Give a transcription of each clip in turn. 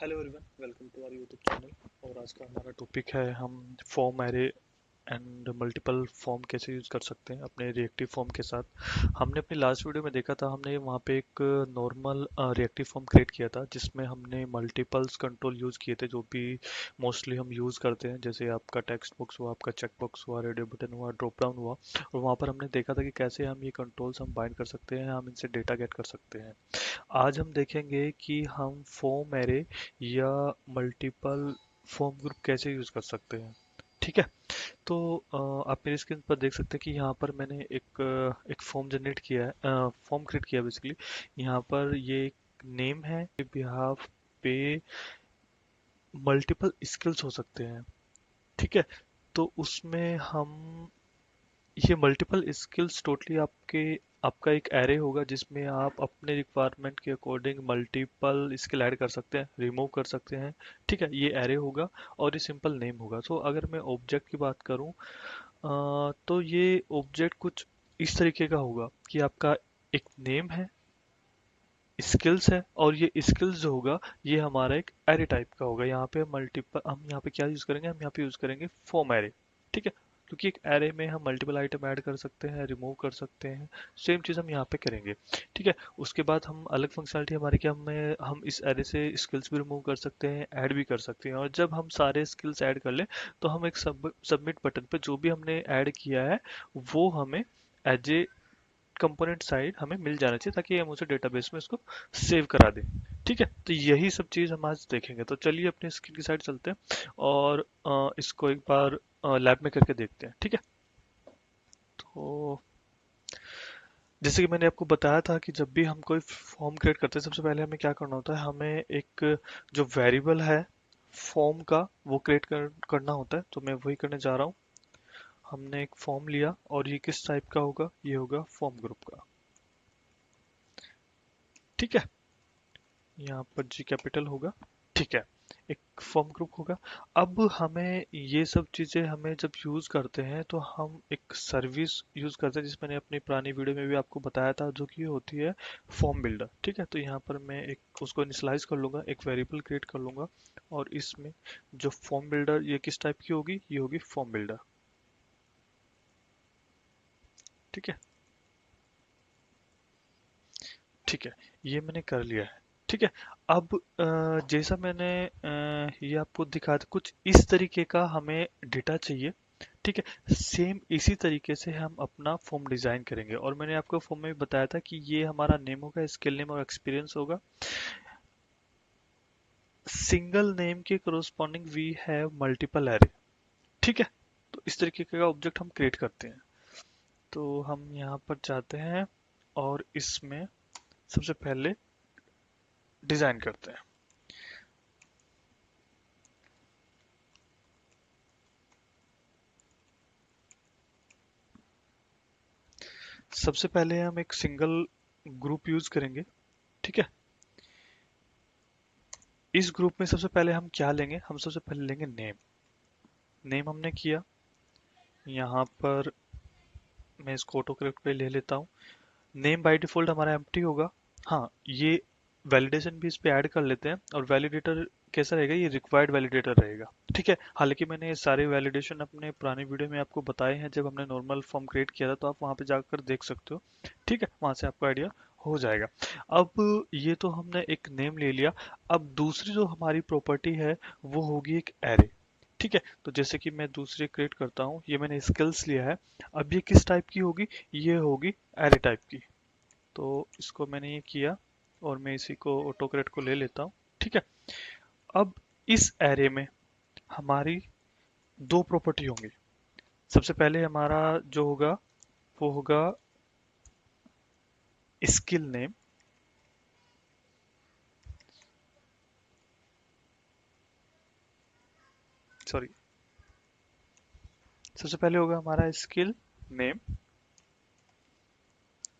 Hello everyone, welcome to our YouTube channel. और आज का हमारा टॉपिक है हम form array and multiple form कैसे यूज़ कर सकते हैं अपने रिएक्टिव फॉर्म के साथ। हमने अपनी लास्ट वीडियो में देखा था, हमने वहाँ पे एक नॉर्मल रिएक्टिव फॉर्म क्रिएट किया था जिसमें हमने मल्टीपल्स कंट्रोल यूज़ किए थे जो भी मोस्टली हम यूज़ करते हैं, जैसे आपका टेक्स्ट बॉक्स हुआ, आपका चेक बॉक्स हुआ, रेडियो बटन हुआ, ड्रॉप डाउन हुआ। और वहाँ पर हमने देखा था कि कैसे हम ये कंट्रोल्स हम बाइंड कर सकते हैं, हम इनसे डेटा गेट कर सकते हैं। आज हम देखेंगे कि हम फॉर्म एरे या मल्टीपल फॉर्म ग्रुप कैसे यूज कर सकते हैं। ठीक है। तो आप मेरी स्क्रीन पर देख सकते हैं कि यहाँ पर मैंने एक फॉर्म जनरेट किया है, फॉर्म क्रिएट किया बेसिकली। यहाँ पर ये एक नेम है, बिहाफ पे मल्टीपल स्किल्स हो सकते हैं। ठीक है। तो उसमें हम ये मल्टीपल स्किल्स टोटली आपका एक एरे होगा जिसमें आप अपने रिक्वायरमेंट के अकॉर्डिंग मल्टीपल स्किल ऐड कर सकते हैं, रिमूव कर सकते हैं। ठीक है, ये एरे होगा और ये सिंपल नेम होगा। तो अगर मैं ऑब्जेक्ट की बात करूं, तो ये ऑब्जेक्ट कुछ इस तरीके का होगा कि आपका एक नेम है, स्किल्स है, और ये स्किल्स जो होगा ये हमारा एक एरे टाइप का होगा। यहाँ पे मल्टीपल हम यहाँ पे क्या यूज करेंगे, हम यहाँ पे यूज करेंगे फॉर्म एरे। ठीक है, क्योंकि एक एरे में हम मल्टीपल आइटम ऐड कर सकते हैं, रिमूव कर सकते हैं। सेम चीज हम यहाँ पे करेंगे। ठीक है। उसके बाद हम अलग फंक्शनलिटी हमारी क्या, हम इस एरे से स्किल्स भी रिमूव कर सकते हैं, ऐड भी कर सकते हैं। और जब हम सारे स्किल्स ऐड कर लें तो हम एक सबमिट बटन पे जो भी हमने ऐड किया है वो हमें एज ए कंपोनेंट साइड हमें मिल जाना चाहिए, ताकि हम उसे डेटाबेस में इसको सेव करा दें। ठीक है, तो यही सब चीज़ हम आज देखेंगे। तो चलिए अपनी स्क्रीन की साइड चलते हैं और इसको एक बार लैब में करके देखते हैं। ठीक है। तो जैसे कि मैंने आपको बताया था कि जब भी हम कोई फॉर्म क्रिएट करते हैं सबसे पहले हमें क्या करना होता है, हमें एक जो वेरिएबल है फॉर्म का वो करना होता है। तो मैं वही करने जा रहा हूँ। हमने एक फॉर्म लिया और ये किस टाइप का होगा, ये होगा फॉर्म ग्रुप का। ठीक है, यहाँ पर जी कैपिटल होगा। ठीक है, एक फॉर्म ग्रुप होगा। अब हमें ये सब चीज़ें हमें जब यूज़ करते हैं तो हम एक सर्विस यूज़ करते हैं, जिस मैंने अपनी पुरानी वीडियो में भी आपको बताया था, जो कि होती है फॉर्म बिल्डर। ठीक है, तो यहाँ पर मैं एक उसको इनिशियलाइज कर लूँगा, एक वेरिएबल क्रिएट कर लूँगा। और इसमें जो फॉर्म बिल्डर ये किस टाइप की होगी, ये होगी फॉर्म बिल्डर। ठीक है। ठीक है, ये मैंने कर लिया है। ठीक है। अब जैसा मैंने ये आपको दिखा था, कुछ इस तरीके का हमें डेटा चाहिए। ठीक है, सेम इसी तरीके से हम अपना फॉर्म डिजाइन करेंगे। और मैंने आपको फॉर्म में भी बताया था कि ये हमारा नेम होगा, स्किल नेम और एक्सपीरियंस होगा। सिंगल नेम के corresponding we have multiple array. ठीक है, तो इस तरीके का ऑब्जेक्ट हम क्रिएट करते हैं। तो हम यहाँ पर जाते हैं और इसमें सबसे पहले डिजाइन करते हैं। सबसे पहले हम एक सिंगल ग्रुप यूज करेंगे। ठीक है, इस ग्रुप में सबसे पहले हम क्या लेंगे, हम सबसे पहले लेंगे नेम। नेम हमने किया। यहाँ पर मैं इसको ऑटो करेक्ट पे ले लेता हूँ। नेम बाय डिफॉल्ट हमारा एम्प्टी होगा। हाँ, ये वैलिडेशन भी इस पे ऐड कर लेते हैं। और वैलिडेटर कैसा रहेगा, ये रिक्वायर्ड वैलिडेटर रहेगा। ठीक है, हालांकि मैंने ये सारे वैलिडेशन अपने पुरानी वीडियो में आपको बताए हैं, जब हमने नॉर्मल फॉर्म क्रिएट किया था, तो आप वहाँ पे जाकर देख सकते हो। ठीक है, वहाँ से आपको आइडिया हो जाएगा। अब ये तो हमने एक नेम ले लिया। अब दूसरी जो हमारी प्रॉपर्टी है वो होगी एक एरे। ठीक है, तो जैसे कि मैं दूसरी क्रिएट करता हूँ, ये मैंने स्किल्स लिया है। अब ये किस टाइप की होगी, ये होगी एरे टाइप की। तो इसको मैंने ये किया और मैं इसी को ऑटो करेक्ट को ले लेता हूँ। ठीक है, अब इस एरे में हमारी दो प्रॉपर्टी होंगी। सबसे पहले हमारा जो होगा वो होगा स्किल नेम। सॉरी, सबसे पहले होगा हमारा स्किल नेम।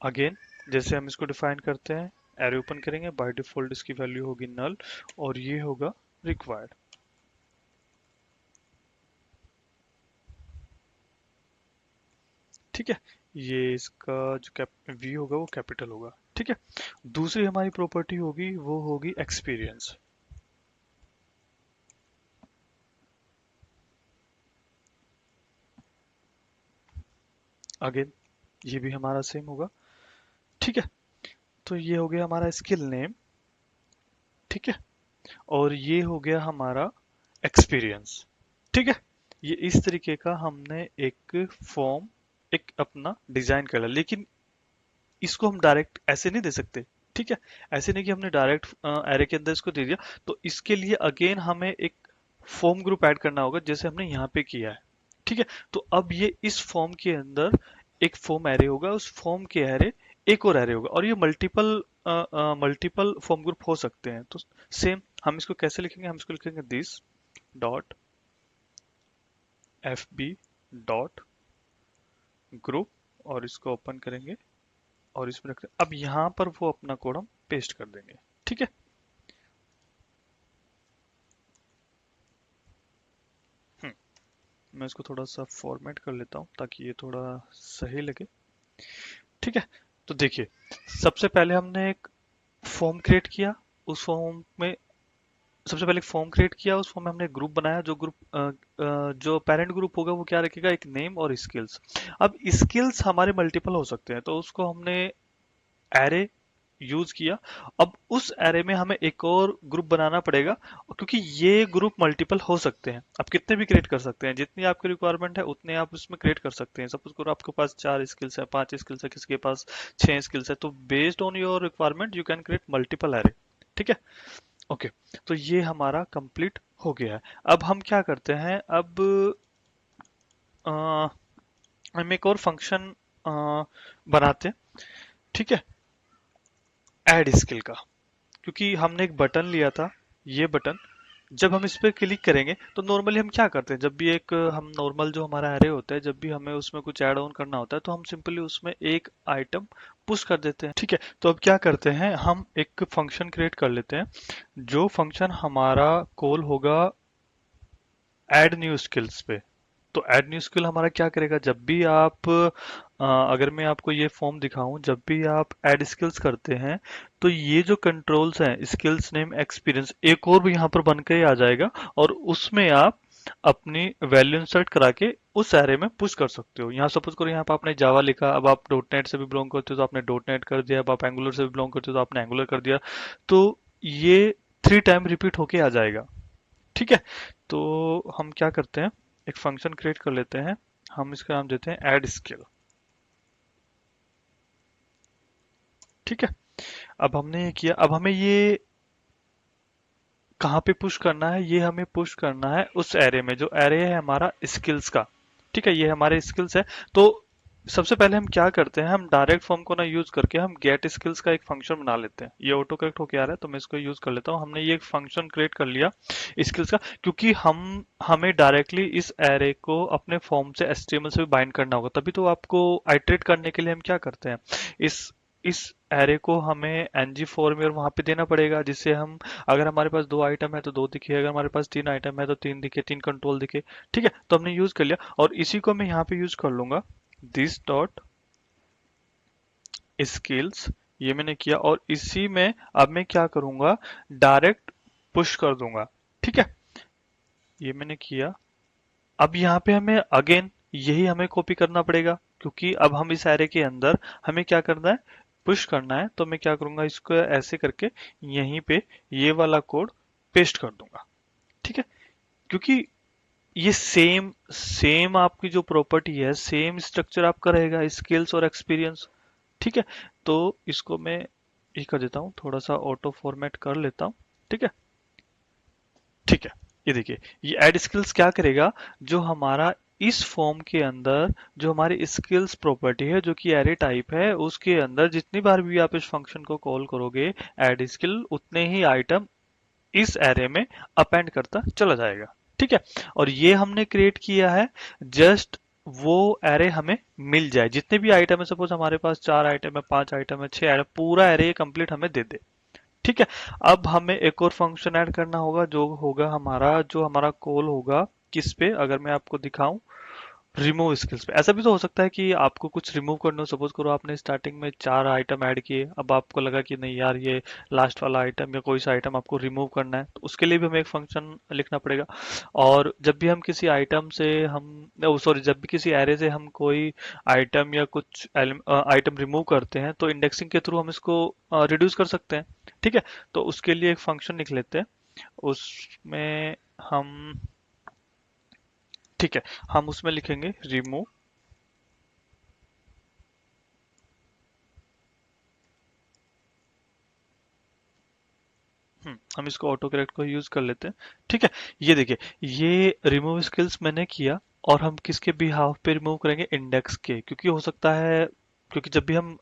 अगेन जैसे हम इसको डिफाइन करते हैं, एरे ओपन करेंगे, बाय डिफॉल्ट इसकी वैल्यू होगी नल और ये होगा रिक्वायर्ड। ठीक है, ये इसका जो कैप वी होगा वो कैपिटल होगा। ठीक है, दूसरी हमारी प्रॉपर्टी होगी वो होगी एक्सपीरियंस। अगेन ये भी हमारा सेम होगा। ठीक है, तो ये हो गया हमारा स्किल नेम। ठीक है, और ये हो गया हमारा एक्सपीरियंस। ठीक है, ये इस तरीके का हमने एक फॉर्म एक अपना डिजाइन कर लिया, लेकिन इसको हम डायरेक्ट ऐसे नहीं दे सकते। ठीक है, ऐसे नहीं कि हमने डायरेक्ट एरे के अंदर इसको दे दिया। तो इसके लिए अगेन हमें एक फॉर्म ग्रुप ऐड करना होगा, जैसे हमने यहाँ पे किया है। ठीक है, तो अब ये इस फॉर्म के अंदर एक फॉर्म एरे होगा, उस फॉर्म के एरे एक और एरे होगा, और ये मल्टीपल मल्टीपल फॉर्म ग्रुप हो सकते हैं। तो सेम हम इसको कैसे लिखेंगे, हम इसको लिखेंगे this dot F B dot group, और इसको ओपन करेंगे और इसमें रखते हैं। अब यहाँ पर वो अपना कोड हम पेस्ट कर देंगे। ठीक है, मैं इसको थोड़ा सा फॉर्मेट कर लेता हूँ ताकि ये थोड़ा सही लगे। ठीक है, तो देखिए, सबसे पहले हमने एक फॉर्म क्रिएट किया। उस फॉर्म में सबसे पहले एक फॉर्म क्रिएट किया, उस फॉर्म में हमने ग्रुप बनाया। जो ग्रुप जो पेरेंट ग्रुप होगा वो क्या रखेगा, एक नेम और स्किल्स। अब स्किल्स हमारे मल्टीपल हो सकते हैं, तो उसको हमने एरे यूज किया। अब उस एरे में हमें एक और ग्रुप बनाना पड़ेगा, क्योंकि ये ग्रुप मल्टीपल हो सकते हैं। आप कितने भी क्रिएट कर सकते हैं, जितनी आपकी रिक्वायरमेंट है उतने आप उसमें क्रिएट कर सकते हैं। सपोज करो आपके पास 4 स्किल्स है, 5 स्किल्स है, किसी के पास 6 स्किल्स है, तो based on your requirement you can create multiple array. ठीक है, ओके, तो ये हमारा कंप्लीट हो गया है। अब हम क्या करते हैं, अब हम एक और फंक्शन बनाते हैं। ठीक है, ऐड स्किल का, क्योंकि हमने एक बटन लिया था, ये बटन। जब हम इस पर क्लिक करेंगे तो नॉर्मली हम क्या करते हैं, जब भी एक हम नॉर्मल जो हमारा एरे होता है, जब भी हमें उसमें कुछ ऐड ऑन करना होता है तो हम सिंपली उसमें एक आइटम पुश कर देते हैं। ठीक है, तो अब क्या करते हैं, हम एक फंक्शन क्रिएट कर लेते हैं। जो फंक्शन हमारा कॉल होगा ऐड न्यू स्किल्स पे। तो ऐड न्यू स्किल हमारा क्या करेगा, जब भी आप अगर मैं आपको ये फॉर्म दिखाऊं, जब भी आप ऐड स्किल्स करते हैं तो ये जो कंट्रोल्स हैं, स्किल्स नेम एक्सपीरियंस, एक और भी यहाँ पर बन के आ जाएगा, और उसमें आप अपनी वैल्यू इंसर्ट करा के उस एरे में पुश कर सकते हो। यहाँ सपोज करो, यहाँ पर आपने जावा लिखा, अब आप डॉट नेट से भी बिलोंग करते हो तो आपने डॉट नेट कर दिया, अब आप एंगुलर से भी बिलोंग करते हो तो आपने एंगुलर कर दिया। तो ये 3 टाइम रिपीट होके आ जाएगा। ठीक है, तो हम क्या करते हैं, एक फंक्शन क्रिएट कर लेते हैं। हम इसका नाम देते हैं ऐड स्किल। ठीक है, अब हमने ये किया। अब हमें ये कहाँ पे पुश करना है, ये हमें पुश करना है उस एरे में, जो एरे है हमारा स्किल्स का। ठीक है, ये हमारे स्किल्स है। तो सबसे पहले हम क्या करते हैं, हम डायरेक्ट फॉर्म को ना यूज करके हम गेट स्किल्स का एक फंक्शन बना लेते हैं। ये ऑटो करेक्ट होके आ रहा है तो मैं इसको यूज कर लेता हूँ। हमने ये एक फंक्शन क्रिएट कर लिया स्किल्स का, क्योंकि हमें डायरेक्टली इस एरे को अपने फॉर्म से एचटीएमएल से भी बाइंड करना होगा। तभी तो आपको आइटरेट करने के लिए हम क्या करते हैं, इस इस एरे को हमें ng में और वहां पे देना पड़ेगा, जिससे हम, अगर हमारे पास 2 आइटम है तो 2 दिखे, अगर हमारे पास 3 आइटम है तो 3 दिखे, 3 कंट्रोल दिखे। ठीक है, तो हमने यूज कर लिया, और इसी को मैं यहाँ पे यूज कर लूंगा, दिस डॉट स्किल्स। ये मैंने किया, और इसी में अब मैं क्या करूंगा, डायरेक्ट पुश कर दूंगा। ठीक है, ये मैंने किया। अब यहाँ पे हमें अगेन यही हमें कॉपी करना पड़ेगा, क्योंकि अब हम इस एरे के अंदर हमें क्या करना है, पुश करना है। तो मैं क्या करूंगा, इसको ऐसे करके यहीं पे ये वाला कोड पेस्ट कर दूंगा। ठीक है, क्योंकि ये सेम सेम आपकी जो प्रॉपर्टी है, सेम स्ट्रक्चर आपका रहेगा, स्किल्स और एक्सपीरियंस। ठीक है, तो इसको मैं ये कर देता हूँ, थोड़ा सा ऑटो फॉर्मेट कर लेता हूँ। ठीक है, ठीक है, ये देखिए, ये ऐड स्किल्स क्या करेगा, जो हमारा इस फॉर्म के अंदर जो हमारी स्किल्स प्रॉपर्टी है, जो कि एरे टाइप है, उसके अंदर जितनी बार भी आप इस फंक्शन को कॉल करोगे ऐड स्किल, उतने ही आइटम इस एरे में अपेंड करता चला जाएगा। ठीक है, और ये हमने क्रिएट किया है जस्ट वो एरे हमें मिल जाए, जितने भी आइटम है, सपोज हमारे पास 4 आइटम है, 5 आइटम है, 6 आइटम, पूरा एरे कंप्लीट हमें दे दे। ठीक है, अब हमें एक और फंक्शन ऐड करना होगा, जो होगा हमारा, जो हमारा कॉल होगा किस पे, अगर मैं आपको दिखाऊं, रिमूव स्किल्स पे ऐसा भी तो हो सकता है कि आपको कुछ रिमूव करना हो। सपोज करो आपने स्टार्टिंग में 4 आइटम ऐड किए, अब आपको लगा कि नहीं यार ये लास्ट वाला आइटम या कोई सा आइटम आपको रिमूव करना है, तो उसके लिए भी हमें एक फंक्शन लिखना पड़ेगा। और जब भी हम किसी आइटम से हम सॉरी जब भी किसी एरे से हम कोई आइटम या कुछ आइटम रिमूव करते हैं तो इंडेक्सिंग के थ्रू हम इसको रिड्यूस कर सकते हैं। ठीक है, तो उसके लिए एक फंक्शन लिख लेते हैं। उसमें हम ठीक है, हम उसमें लिखेंगे रिमूव। हम इसको ऑटो करेक्ट को यूज कर लेते हैं। ठीक है, ये देखिए, ये रिमूव स्किल्स मैंने किया, और हम किसके बिहाफ पे रिमूव करेंगे, इंडेक्स के, क्योंकि हो सकता है, क्योंकि जब भी हम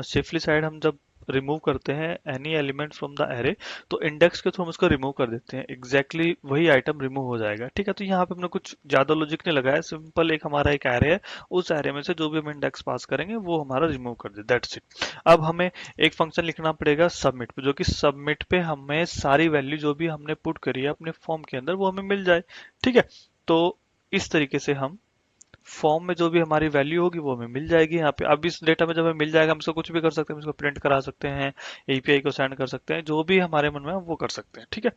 सेफली साइड हम जब रिमूव करते हैं any element from the array, तो इंडेक्स के थ्रू हम उसको रिमूव कर देते हैं, एग्जैक्टली वही आइटम रिमूव हो जाएगा। ठीक है, तो यहाँ पे हमने कुछ ज्यादा लॉजिक नहीं लगाया, सिंपल एक हमारा एक एरे है, उस एरे में से जो भी हम इंडेक्स पास करेंगे वो हमारा रिमूव कर दे, दैट्स इट। अब हमें एक फंक्शन लिखना पड़ेगा सबमिट पे, जो कि सबमिट पे हमें सारी वैल्यू जो भी हमने पुट करी है अपने फॉर्म के अंदर वो हमें मिल जाए। ठीक है, तो इस तरीके से हम फॉर्म में जो भी हमारी वैल्यू होगी वो हमें मिल जाएगी यहाँ पे। अब इस डेटा में जब हमें मिल जाएगा हम इसको कुछ भी कर सकते हैं, हम इसको प्रिंट करा सकते हैं, एपीआई को सेंड कर सकते हैं, जो भी हमारे मन में है वो कर सकते हैं। ठीक है,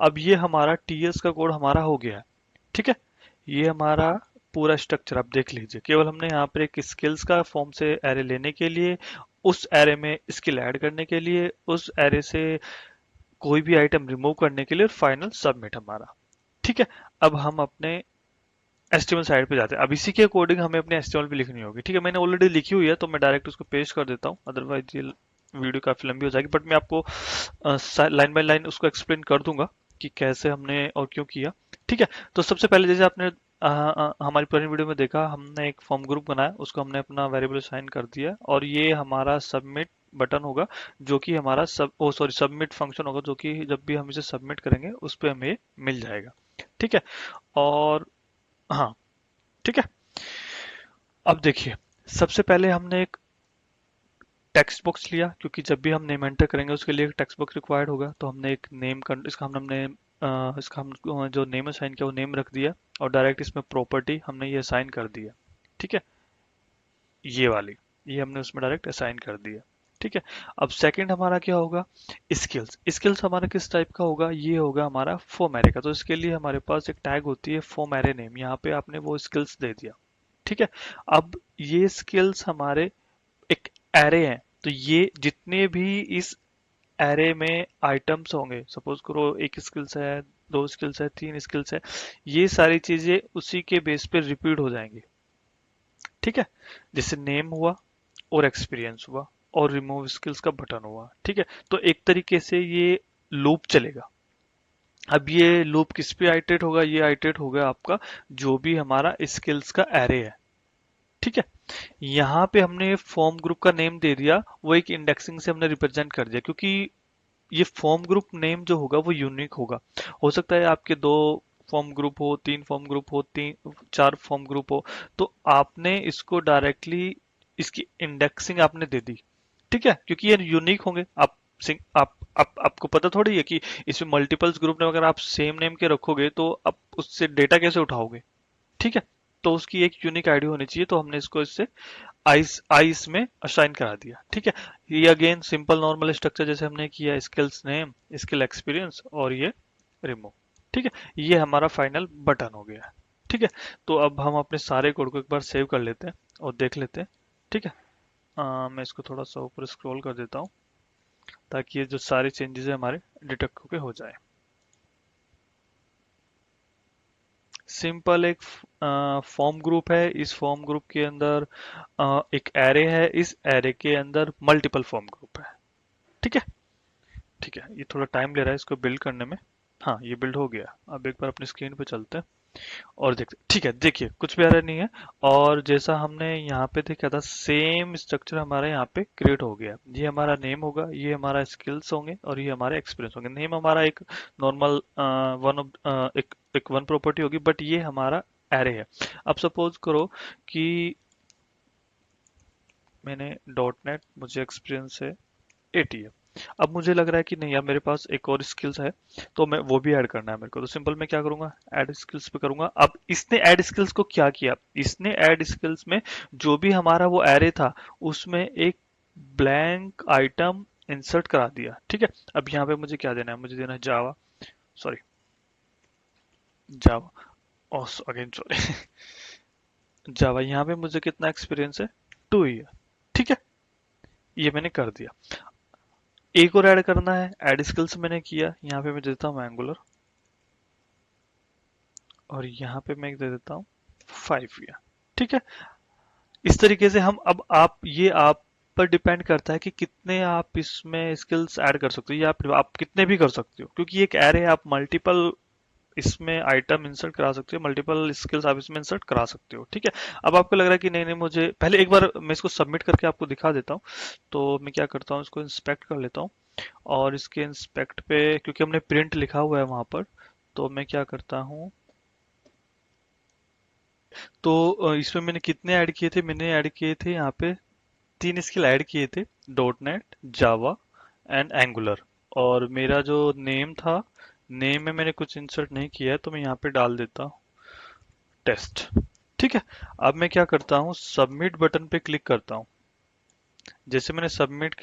अब ये हमारा टीएस का कोड हमारा हो गया है। ठीक है, ये हमारा पूरा स्ट्रक्चर आप देख लीजिए, केवल हमने यहाँ पर एक स्किल्स का फॉर्म से एरे लेने के लिए, उस एरे में स्किल ऐड करने के लिए, उस एरे से कोई भी आइटम रिमूव करने के लिए, और फाइनल सबमिट हमारा। ठीक है, अब हम अपने एचटीएमएल साइड पे जाते हैं। अब इसी के अकॉर्डिंग हमें अपने एचटीएमएल भी लिखनी होगी। ठीक है, मैंने ऑलरेडी लिखी हुई है तो मैं डायरेक्ट उसको पेस्ट कर देता हूँ, अदरवाइज ये वीडियो काफी लंबी हो जाएगी, बट मैं आपको लाइन बाय लाइन उसको एक्सप्लेन कर दूंगा कि कैसे हमने और क्यों किया। ठीक है, तो सबसे पहले जैसे आपने हमारी पुरानी वीडियो में देखा, हमने एक फॉर्म ग्रुप बनाया, उसको हमने अपना वेरिएबल असाइन कर दिया, और ये हमारा सबमिट बटन होगा, जो कि हमारा सबमिट फंक्शन होगा, जो कि जब भी हम इसे सबमिट करेंगे उस पर हमें मिल जाएगा। ठीक है, और हाँ, ठीक है, अब देखिए, सबसे पहले हमने एक टेक्स्ट बॉक्स लिया, क्योंकि जब भी हम नेम एंटर करेंगे उसके लिए एक टेक्स्ट बॉक्स रिक्वायर्ड होगा, तो हमने एक नेम इसका हम जो नेम असाइन किया वो नेम रख दिया, और डायरेक्ट इसमें प्रॉपर्टी हमने ये असाइन कर दिया। ठीक है, ये वाली, ये हमने उसमें डायरेक्ट असाइन कर दिया। ठीक है, अब सेकंड हमारा क्या होगा, स्किल्स। स्किल्स हमारा किस टाइप का होगा, ये होगा हमारा फॉर्म एरे का, तो इसके लिए हमारे पास एक टैग होती है फॉर्म एरे नेम, यहाँ पे आपने वो स्किल्स दे दिया। ठीक है, अब ये स्किल्स हमारे एक एरे हैं, तो ये जितने भी इस एरे में आइटम्स होंगे, सपोज करो एक स्किल्स है, 2 स्किल्स है, 3 स्किल्स है, ये सारी चीजें उसी के बेस पे रिपीट हो जाएंगी। ठीक है, जैसे नेम हुआ, और एक्सपीरियंस हुआ, और रिमूव स्किल्स का बटन हुआ। ठीक है, तो एक तरीके से ये लूप चलेगा। अब ये लूप किस पे आइटरेट होगा, ये आइटरेट होगा आपका जो भी हमारा स्किल्स का एरे है। ठीक है, यहाँ पे हमने फॉर्म ग्रुप का नेम दे दिया, वो एक इंडेक्सिंग से हमने रिप्रेजेंट कर दिया, क्योंकि ये फॉर्म ग्रुप नेम जो होगा वो यूनिक होगा। हो सकता है आपके 2 फॉर्म ग्रुप हो, 3 फॉर्म ग्रुप हो, 4 फॉर्म ग्रुप हो, तो आपने इसको डायरेक्टली इसकी इंडेक्सिंग आपने दे दी। ठीक है, क्योंकि ये यूनिक होंगे। आपको पता थोड़ी है कि इसमें मल्टीपल्स ग्रुप में अगर आप सेम नेम के रखोगे तो आप उससे डेटा कैसे उठाओगे। ठीक है, तो उसकी एक यूनिक आईडी होनी चाहिए, तो हमने इसको इससे आइस में असाइन करा दिया। ठीक है, ये अगेन सिंपल नॉर्मल स्ट्रक्चर जैसे हमने किया, स्किल्स नेम, स्किल एक्सपीरियंस, और ये रिमूव। ठीक है, ये हमारा फाइनल बटन हो गया। ठीक है, तो अब हम अपने सारे कोड को एक बार सेव कर लेते हैं और देख लेते हैं। ठीक है, मैं इसको थोड़ा सा ऊपर स्क्रॉल कर देता हूँ, ताकि ये जो सारे चेंजेस है हमारे डिटेक्ट होके हो जाए। सिंपल एक फॉर्म ग्रुप है, इस फॉर्म ग्रुप के अंदर एक एरे है, इस एरे के अंदर मल्टीपल फॉर्म ग्रुप है। ठीक है, ठीक है, ये थोड़ा टाइम ले रहा है इसको बिल्ड करने में। हाँ, ये बिल्ड हो गया। अब एक बार अपनी स्क्रीन पे चलते हैं और देखते हैं। ठीक है, देखिए कुछ भी एरर नहीं है, और जैसा हमने यहाँ पे देखा था सेम स्ट्रक्चर हमारा यहाँ पे क्रिएट हो गया। ये हमारा नेम होगा, ये हमारा स्किल्स होंगे, और ये हमारे एक्सपीरियंस होंगे। नेम हमारा एक नॉर्मल एक वन प्रॉपर्टी होगी, बट ये हमारा एरे है। अब सपोज करो कि मैंने डॉट नेट, मुझे एक्सपीरियंस है 80 है। अब मुझे लग रहा है कि नहीं यार मेरे पास एक और स्किल्स है, तो मैं वो भी ऐड करना है मेरे को। तो सिंपल मैं क्या करूंगा, ऐड स्किल्स पे करूंगा। अब इसने ऐड स्किल्स को क्या किया, इसने ऐड स्किल्स में जो भी हमारा वो एरे था उसमें एक ब्लैंक आइटम इंसर्ट करा दिया। ठीक है, अब यहाँ पे मुझे क्या देना है, मुझे देना है जावा, सॉरी जावा, अगेन सॉरी जावा। यहाँ पे मुझे कितना एक्सपीरियंस है, 2 ईयर। ठीक है, ये मैंने कर दिया। एक और ऐड करना है, ऐड स्किल्स मैंने किया, यहाँ पे मैं देता हूँ एंगुलर, और यहाँ पे मैं दे देता हूँ 5 ईयर। ठीक है, इस तरीके से हम, अब आप पर डिपेंड करता है कि कितने आप इसमें स्किल्स ऐड कर सकते हो, या आप कितने भी कर सकते हो, क्योंकि एक एरे है, आप मल्टीपल इसमें आइटम इंसर्ट करा सकते हो, मल्टीपल स्किल्स आप इसमें इंसर्ट करा सकते हो। ठीक है, अब आपको लग रहा है कि नहीं नहीं, मुझे पहले एक बार मैं इसको सबमिट करके आपको दिखा देता हूँ। तो मैं क्या करता हूँ, इसको इंस्पेक्ट कर लेता हूँ, और इसके इंस्पेक्ट पे क्योंकि हमने प्रिंट लिखा हुआ है वहां पर, तो मैं क्या करता हूँ, तो इसमें मैंने कितने ऐड किए थे, मैंने ऐड किए थे यहाँ पे 3 स्किल ऐड किए थे, dot net, Java and angular. और मेरा जो नेम था, नेम में मैंने कुछ इंसर्ट नहीं किया है, तो मैं यहाँ पे डाल देता हूँ टेस्ट। ठीक है, अब मैं क्या करता हूँ, सबमिट बटन पे क्लिक करता हूँ। जैसे मैंने सबमिट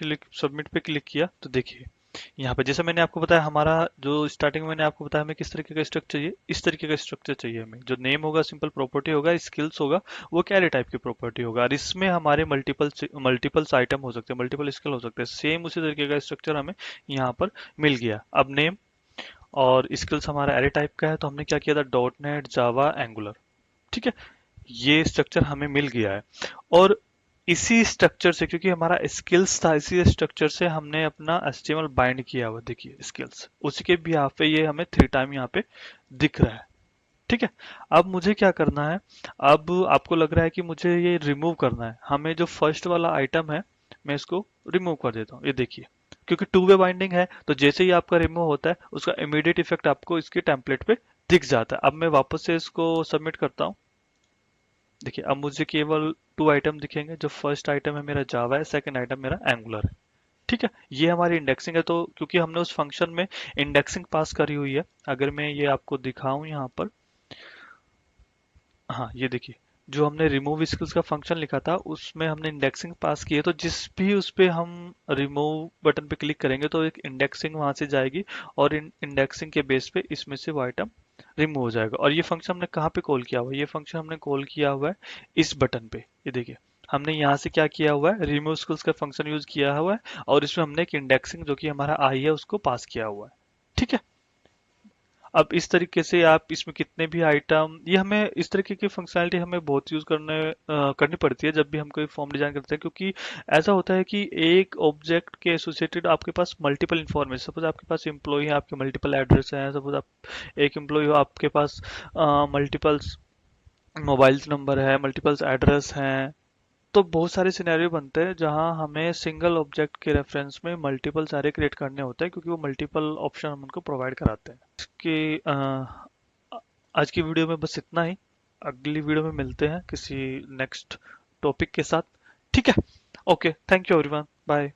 पे क्लिक किया, तो देखिए यहाँ पे जैसे मैंने आपको बताया, हमारा जो स्टार्टिंग में मैंने आपको बताया हमें किस तरीके का स्ट्रक्चर चाहिए, इस तरीके का स्ट्रक्चर चाहिए हमें। जो नेम होगा सिंपल प्रॉपर्टी होगा, स्किल्स होगा वो कैरे टाइप की प्रॉपर्टी होगा, और इसमें हमारे मल्टीपल्स आइटम हो सकते हैं, मल्टीपल स्किल हो सकते हैं। सेम उसी तरीके का स्ट्रक्चर हमें यहाँ पर मिल गया। अब नेम और स्किल्स हमारा एरे टाइप का है, तो हमने क्या किया था, डॉट नेट, जावा, एंगुलर। ठीक है, ये स्ट्रक्चर हमें मिल गया है। और इसी स्ट्रक्चर से, क्योंकि हमारा स्किल्स था, इसी स्ट्रक्चर से हमने अपना HTML बाइंड किया हुआ, देखिए स्किल्स, उसी के भी यहाँ पे ये हमें 3 टाइम यहाँ पे दिख रहा है। ठीक है, अब मुझे क्या करना है, अब आपको लग रहा है कि मुझे ये रिमूव करना है, हमें जो फर्स्ट वाला आइटम है मैं इसको रिमूव कर देता हूँ। ये देखिए, क्योंकि 2 वे बाइंडिंग है, तो जैसे ही आपका रिमूव होता है उसका इमीडिएट इफेक्ट आपको इसके टेम्पलेट पे दिख जाता है। अब मैं वापस से इसको सबमिट करता हूँ। देखिए अब मुझे केवल 2 आइटम दिखेंगे, जो फर्स्ट आइटम है मेरा जावा है, सेकंड आइटम मेरा एंगुलर है। ठीक है, ये हमारी इंडेक्सिंग है, तो क्योंकि हमने उस फंक्शन में इंडेक्सिंग पास करी हुई है। अगर मैं ये आपको दिखाऊं यहाँ पर, हाँ ये देखिए, जो हमने रिमूव स्किल्स का फंक्शन लिखा था उसमें हमने इंडेक्सिंग पास की है, तो जिस भी उस पे हम रिमूव बटन पे क्लिक करेंगे तो एक इंडेक्सिंग वहां से जाएगी, और इन इंडेक्सिंग के बेस पे इसमें से वो आइटम रिमूव हो जाएगा। और ये फंक्शन हमने कहाँ पे कॉल किया हुआ है, ये फंक्शन हमने कॉल किया हुआ है इस बटन पे। ये देखिए, हमने यहाँ से क्या किया हुआ है, रिमूव स्किल्स का फंक्शन यूज किया हुआ है, और इसमें हमने एक इंडेक्सिंग जो कि हमारा आई है उसको पास किया हुआ है। ठीक है, अब इस तरीके से आप इसमें कितने भी आइटम, ये हमें इस तरीके की फंक्शनैलिटी हमें बहुत यूज करनी पड़ती है जब भी हम कोई फॉर्म डिजाइन करते हैं, क्योंकि ऐसा होता है कि एक ऑब्जेक्ट के एसोसिएटेड आपके पास मल्टीपल इंफॉर्मेशन, सपोज आपके पास एम्प्लॉय है, आपके मल्टीपल एड्रेस हैं, सपोज आप एक एम्प्लॉय हो, आपके पास मल्टीपल्स मोबाइल नंबर है, मल्टीपल्स एड्रेस हैं। तो बहुत सारे सिनेरियो बनते हैं जहां हमें सिंगल ऑब्जेक्ट के रेफरेंस में मल्टीपल सारे क्रिएट करने होते हैं, क्योंकि वो मल्टीपल ऑप्शन हम उनको प्रोवाइड कराते हैं। कि आज की वीडियो में बस इतना ही। अगली वीडियो में मिलते हैं किसी नेक्स्ट टॉपिक के साथ। ठीक है, okay, thank you everyone, bye.